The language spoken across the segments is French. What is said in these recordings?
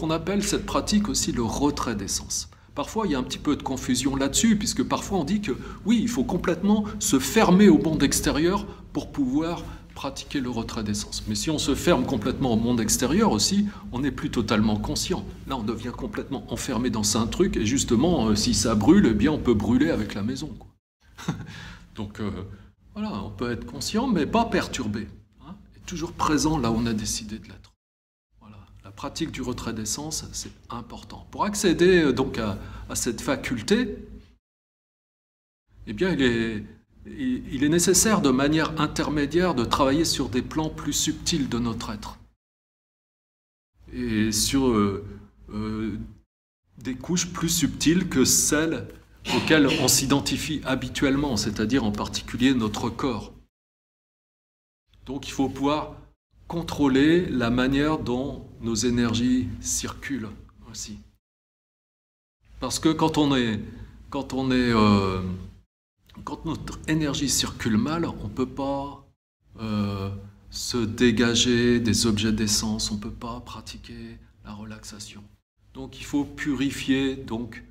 Donc on appelle cette pratique aussi le retrait des sens. Parfois, il y a un petit peu de confusion là-dessus, puisque parfois on dit que oui, il faut complètement se fermer au monde extérieur pour pouvoir pratiquer le retrait des sens. Mais si on se ferme complètement au monde extérieur aussi, on n'est plus totalement conscient. Là, on devient complètement enfermé dans un truc, et justement, si ça brûle, eh bien, on peut brûler avec la maison, quoi. Donc, voilà, on peut être conscient, mais pas perturbé, hein, et toujours présent là où on a décidé de l'être. Voilà, la pratique du retrait des sens, c'est important. Pour accéder donc à cette faculté, eh bien, il est nécessaire de manière intermédiaire de travailler sur des plans plus subtils de notre être. Et sur des couches plus subtiles que celles auxquelles on s'identifie habituellement, c'est-à-dire en particulier notre corps. Donc il faut pouvoir contrôler la manière dont nos énergies circulent aussi. Parce que quand notre énergie circule mal, on ne peut pas se dégager des objets d'essence, on ne peut pas pratiquer la relaxation. Donc il faut purifier donc,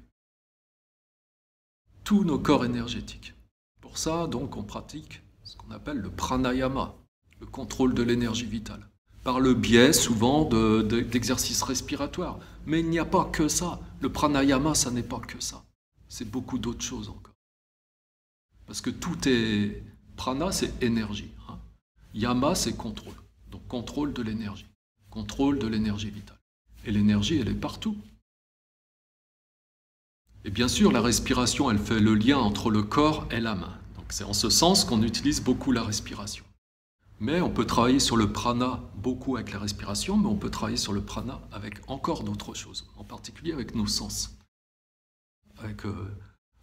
tous nos corps énergétiques. Pour ça, donc, on pratique ce qu'on appelle le pranayama, le contrôle de l'énergie vitale, par le biais souvent d'exercices respiratoires. Mais il n'y a pas que ça. Le pranayama, ça n'est pas que ça. C'est beaucoup d'autres choses encore. Parce que tout est... Prana, c'est énergie. Hein. Yama, c'est contrôle. Donc contrôle de l'énergie. Contrôle de l'énergie vitale. Et l'énergie, elle est partout. Et bien sûr, la respiration, elle fait le lien entre le corps et la main. Donc c'est en ce sens qu'on utilise beaucoup la respiration. Mais on peut travailler sur le prana beaucoup avec la respiration, mais on peut travailler sur le prana avec encore d'autres choses, en particulier avec nos sens. Avec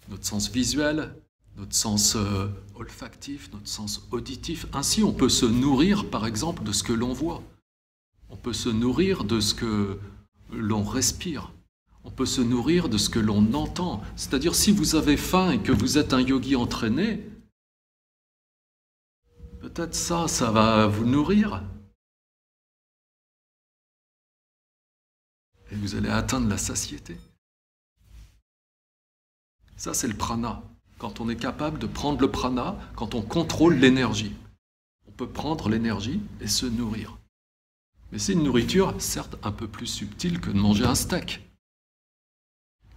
notre sens visuel, notre sens olfactif, notre sens auditif. Ainsi, on peut se nourrir, par exemple, de ce que l'on voit. On peut se nourrir de ce que l'on respire. On peut se nourrir de ce que l'on entend. C'est-à-dire, si vous avez faim et que vous êtes un yogi entraîné, peut-être ça va vous nourrir. Et vous allez atteindre la satiété. Ça, c'est le prana. Quand on est capable de prendre le prana, quand on contrôle l'énergie. On peut prendre l'énergie et se nourrir. Mais c'est une nourriture, certes, un peu plus subtile que de manger un steak.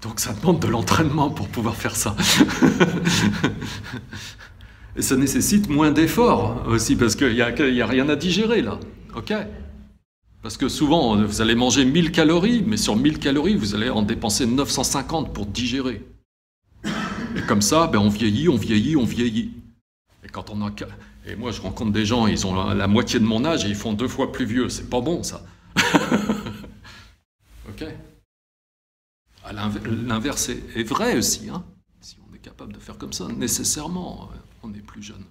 Donc ça demande de l'entraînement pour pouvoir faire ça. Et ça nécessite moins d'efforts aussi, parce qu'il n'y a rien à digérer là. Ok ? Parce que souvent, vous allez manger 1000 calories, mais sur 1000 calories, vous allez en dépenser 950 pour digérer. Et comme ça, ben, on vieillit, on vieillit, on vieillit. Et quand on a... Et moi, je rencontre des gens, ils ont la moitié de mon âge et ils font 2 fois plus vieux. C'est pas bon, ça. Ok ? L'inverse est vrai aussi. Hein. Si on est capable de faire comme ça, nécessairement, on est plus jeune.